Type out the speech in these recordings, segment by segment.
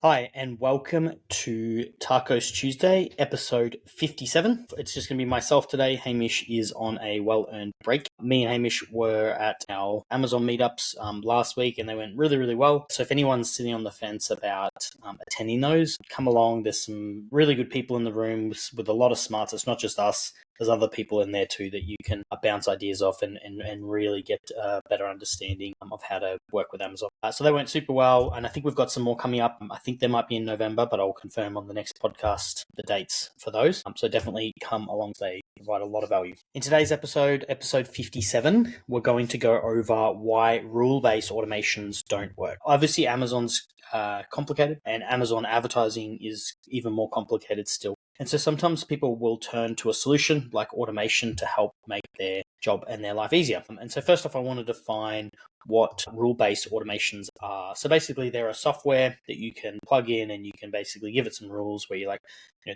Hi, and welcome to TACOS Tuesday, episode 57. It's just going to be myself today. Hamish is on a well-earned break. Me and Hamish were at our Amazon meetups last week, and they went really, really well. So if anyone's sitting on the fence about attending those, come along. There's some really good people in the room with a lot of smarts. It's not just us. There's other people in there too that you can bounce ideas off and really get a better understanding of how to work with Amazon. So they went super well, and I think we've got some more coming up. I think they might be in November, but I'll confirm on the next podcast the dates for those. So definitely come along. They provide a lot of value. In today's episode 57, we're going to go over why rule-based automations don't work. Obviously, Amazon's complicated, and Amazon advertising is even more complicated still. And so sometimes people will turn to a solution like automation to help make their job and their life easier. And so first off, I want to define what rule-based automations are. So basically, they're a software that you can plug in and you can basically give it some rules where you're like,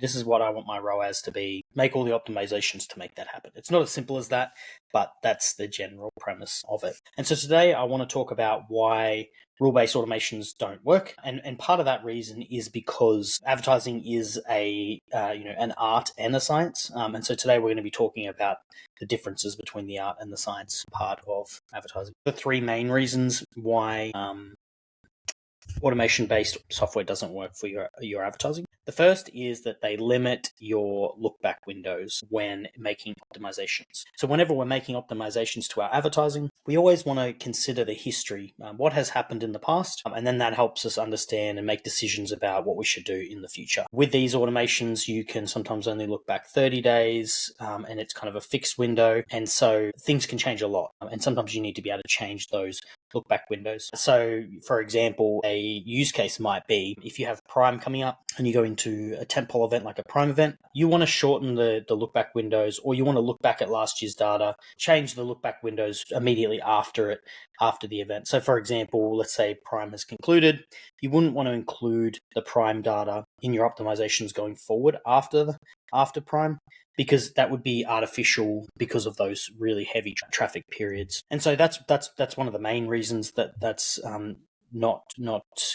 this is what I want my ROAS to be, make all the optimizations to make that happen. It's not as simple as that, but that's the general premise of it. And so today I want to talk about why rule-based automations don't work, and part of that reason is because advertising is an art and a science, and so today we're going to be talking about the differences between the art and the science part of advertising. The three main reasons why automation-based software doesn't work for your advertising. The first is that they limit your look-back windows when making optimizations. So whenever we're making optimizations to our advertising, we always want to consider the history, what has happened in the past, and then that helps us understand and make decisions about what we should do in the future. With these automations, you can sometimes only look back 30 days, and it's kind of a fixed window, and so things can change a lot, and sometimes you need to be able to change those look back windows. So for example, a use case might be if you have Prime coming up and you go into a tentpole event like a Prime event, you want to shorten the look back windows, or you want to look back at last year's data, change the look back windows immediately after the event. So for example, let's say Prime has concluded, you wouldn't want to include the Prime data in your optimizations going forward after Prime, because that would be artificial because of those really heavy traffic periods. And so that's one of the main reasons that's not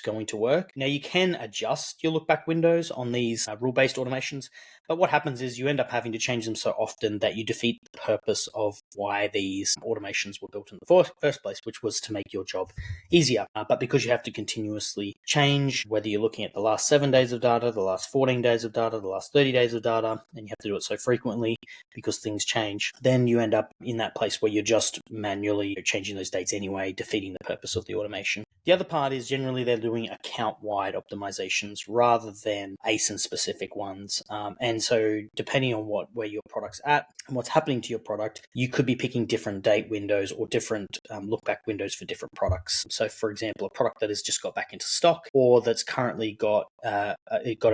going to work. Now, you can adjust your look back windows on these rule-based automations, but what happens is you end up having to change them so often that you defeat the purpose of why these automations were built in the first place, which was to make your job easier. But because you have to continuously change, whether you're looking at the last 7 days of data, the last 14 days of data, the last 30 days of data, and you have to do it so frequently because things change, then you end up in that place where you're just manually changing those dates anyway, defeating the purpose of the automation. The other part is generally they're doing account-wide optimizations rather than ASIN-specific ones. And so depending on where your product's at and what's happening to your product, you could be picking different date windows or different look-back windows for different products. So for example, a product that has just got back into stock or that's currently got a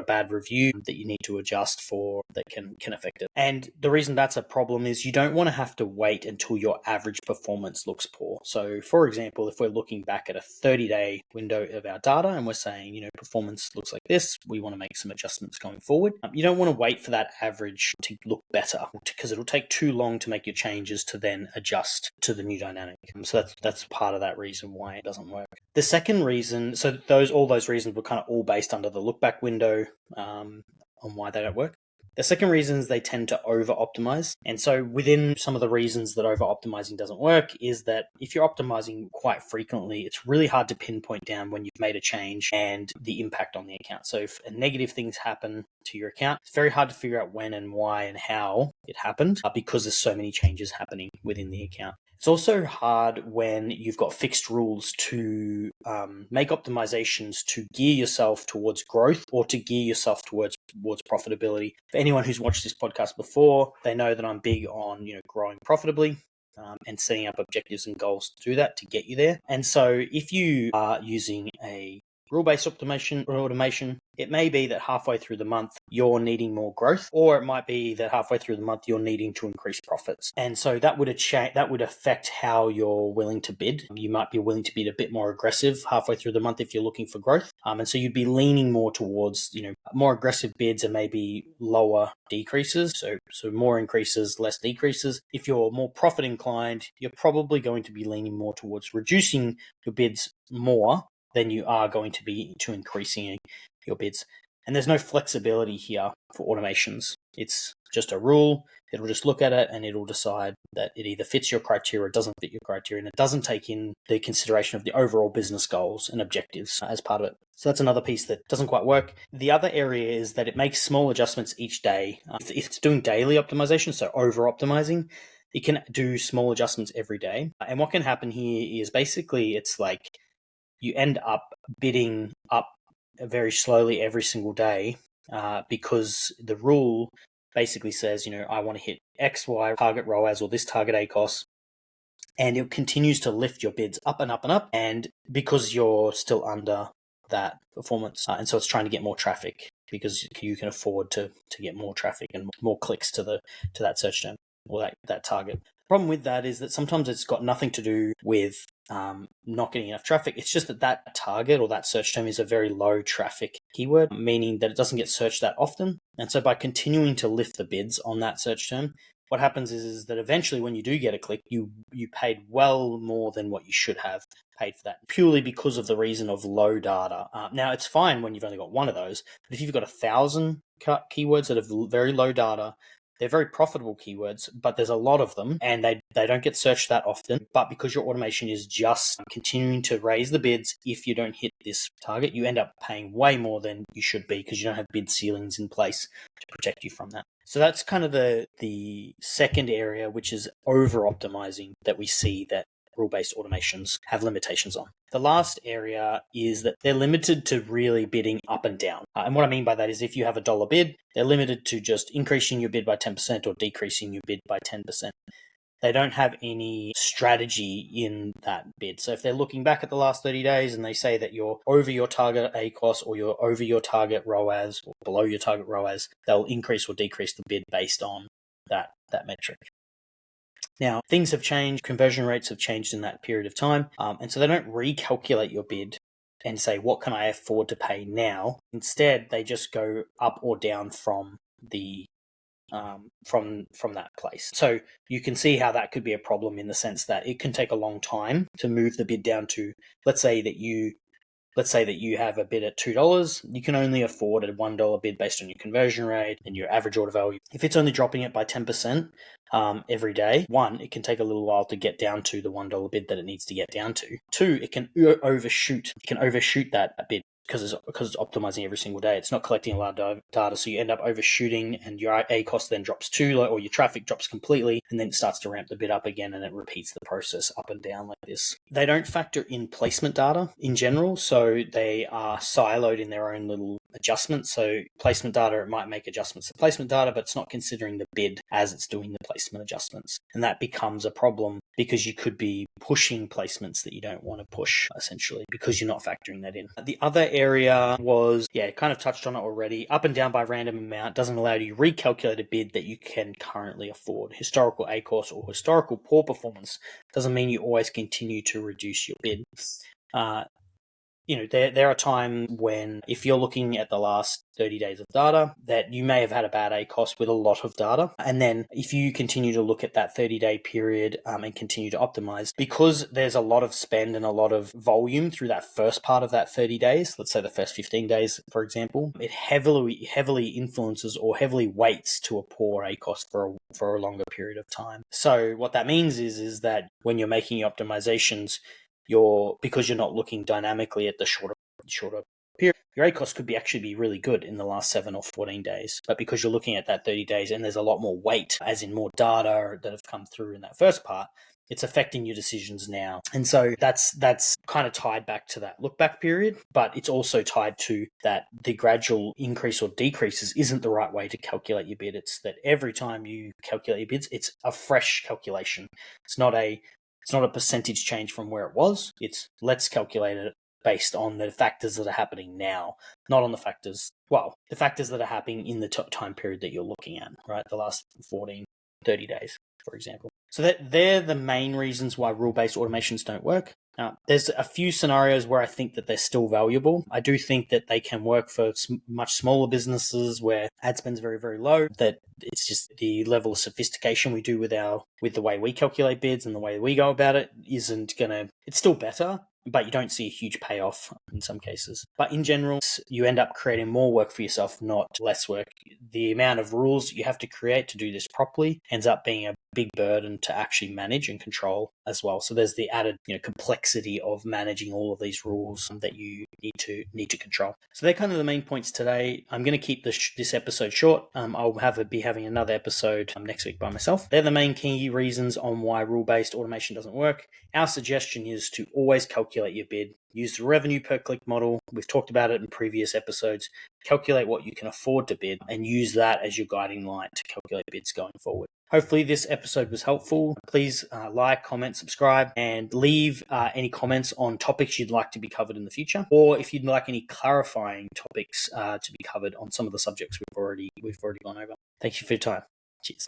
bad review that you need to adjust for that can affect it. And the reason that's a problem is you don't want to have to wait until your average performance looks poor. So for example, if we're looking back at a 30-day window of our data and we're saying, performance looks like this, we want to make some adjustments going forward. You don't want to wait for that average to look better because it'll take too long to make your changes to then adjust to the new dynamic. So that's part of that reason why it doesn't work. The second reason, so all those reasons were kind of all based under the look back window on why they don't work. The second reason is they tend to over-optimize. And so within some of the reasons that over-optimizing doesn't work is that if you're optimizing quite frequently, it's really hard to pinpoint down when you've made a change and the impact on the account. So if negative things happen to your account, it's very hard to figure out when and why and how it happened because there's so many changes happening within the account. It's also hard when you've got fixed rules to make optimizations to gear yourself towards growth or to gear yourself towards profitability. For anyone who's watched this podcast before, they know that I'm big on growing profitably and setting up objectives and goals to do that, to get you there. And so if you are using a rule-based automation, it may be that halfway through the month you're needing more growth, or it might be that halfway through the month you're needing to increase profits. And so that would affect how you're willing to bid. You might be willing to bid a bit more aggressive halfway through the month if you're looking for growth. And so you'd be leaning more towards more aggressive bids and maybe lower decreases. So more increases, less decreases. If you're more profit inclined, you're probably going to be leaning more towards reducing your bids more then you are going to be increasing your bids. And there's no flexibility here for automations. It's just a rule. It'll just look at it and it'll decide that it either fits your criteria or it doesn't fit your criteria, and it doesn't take in the consideration of the overall business goals and objectives as part of it. So that's another piece that doesn't quite work. The other area is that it makes small adjustments each day. If it's doing daily optimization, so over optimizing, it can do small adjustments every day. And what can happen here is basically it's like you end up bidding up very slowly every single day because the rule basically says, I want to hit X, Y target ROAS or this target ACOS, and it continues to lift your bids up and up and up, and because you're still under that performance, and so it's trying to get more traffic because you can afford to get more traffic and more clicks to that search term or that target. The problem with that is that sometimes it's got nothing to do with not getting enough traffic. It's just that target or that search term is a very low traffic keyword, meaning that it doesn't get searched that often. And so by continuing to lift the bids on that search term, what happens is that eventually when you do get a click, you paid well more than what you should have paid for that, purely because of the reason of low data. Now, it's fine when you've only got one of those, but if you've got 1,000 keywords that have very low data, they're very profitable keywords, but there's a lot of them and they don't get searched that often. But because your automation is just continuing to raise the bids, if you don't hit this target, you end up paying way more than you should be because you don't have bid ceilings in place to protect you from that. So that's kind of the second area, which is over optimizing, that we see that rule-based automations have limitations on. The last area is that they're limited to really bidding up and down. And what I mean by that is if you have a dollar bid, they're limited to just increasing your bid by 10% or decreasing your bid by 10%. They don't have any strategy in that bid. So if they're looking back at the last 30 days and they say that you're over your target ACOS or you're over your target ROAS or below your target ROAS, they'll increase or decrease the bid based on that metric. Now, things have changed. Conversion rates have changed in that period of time. And so they don't recalculate your bid and say, what can I afford to pay now? Instead, they just go up or down from the from that place. So you can see how that could be a problem in the sense that it can take a long time to move the bid down to, let's say that you have a bid at $2, you can only afford a $1 bid based on your conversion rate and your average order value. If it's only dropping it by 10% every day, one, it can take a little while to get down to the $1 bid that it needs to get down to. Two, it can overshoot. It can overshoot that bid because it's optimizing every single day. It's not collecting a lot of data, so you end up overshooting and your ACOS then drops too low or your traffic drops completely, and then it starts to ramp the bid up again and it repeats the process up and down like this. They don't factor in placement data in general, so they are siloed in their own little adjustments. So placement data, it might make adjustments to placement data, but it's not considering the bid as it's doing the placement adjustments. And that becomes a problem because you could be pushing placements that you don't want to push, essentially, because you're not factoring that in. The other area was, kind of touched on it already. Up and down by random amount doesn't allow you to recalculate a bid that you can currently afford. Historical ACOS or historical poor performance doesn't mean you always continue to reduce your bid. There are times when, if you're looking at the last 30 days of data, that you may have had a bad ACOS with a lot of data. And then if you continue to look at that 30-day period and continue to optimize, because there's a lot of spend and a lot of volume through that first part of that 30 days, let's say the first 15 days, for example, it heavily influences or heavily weights to a poor ACOS for a longer period of time. So what that means is that when you're making your optimizations, because you're not looking dynamically at the shorter period, your ACOS could actually be really good in the last 7 or 14 days. But because you're looking at that 30 days and there's a lot more weight, as in more data that have come through in that first part, it's affecting your decisions now. And so that's kind of tied back to that look back period, but it's also tied to that the gradual increase or decreases isn't the right way to calculate your bid. It's that every time you calculate your bids, it's a fresh calculation. It's not a percentage change from where it was. It's let's calculate it based on the factors that are happening now, not on the factors that are happening in the time period that you're looking at, right? The last 14, 30 days, for example. So they're the main reasons why rule-based automations don't work. There's a few scenarios where I think that they're still valuable. I do think that they can work for much smaller businesses where ad spend's very, very low, that it's just the level of sophistication we do with the way we calculate bids and the way we go about it it's still better, but you don't see a huge payoff in some cases. But in general, you end up creating more work for yourself, not less work. The amount of rules you have to create to do this properly ends up being a big burden to actually manage and control as well. So there's the added complexity of managing all of these rules that you need to control. So they're kind of the main points today. I'm going to keep this episode short. I'll be having another episode next week by myself. They're the main key reasons on why rule-based automation doesn't work. Our suggestion is to always calculate your bid. Use the revenue per click model. We've talked about it in previous episodes. Calculate what you can afford to bid and use that as your guiding light to calculate bids going forward. Hopefully this episode was helpful. Please like, comment, subscribe, and leave any comments on topics you'd like to be covered in the future, or if you'd like any clarifying topics to be covered on some of the subjects we've already gone over. Thank you for your time. Cheers.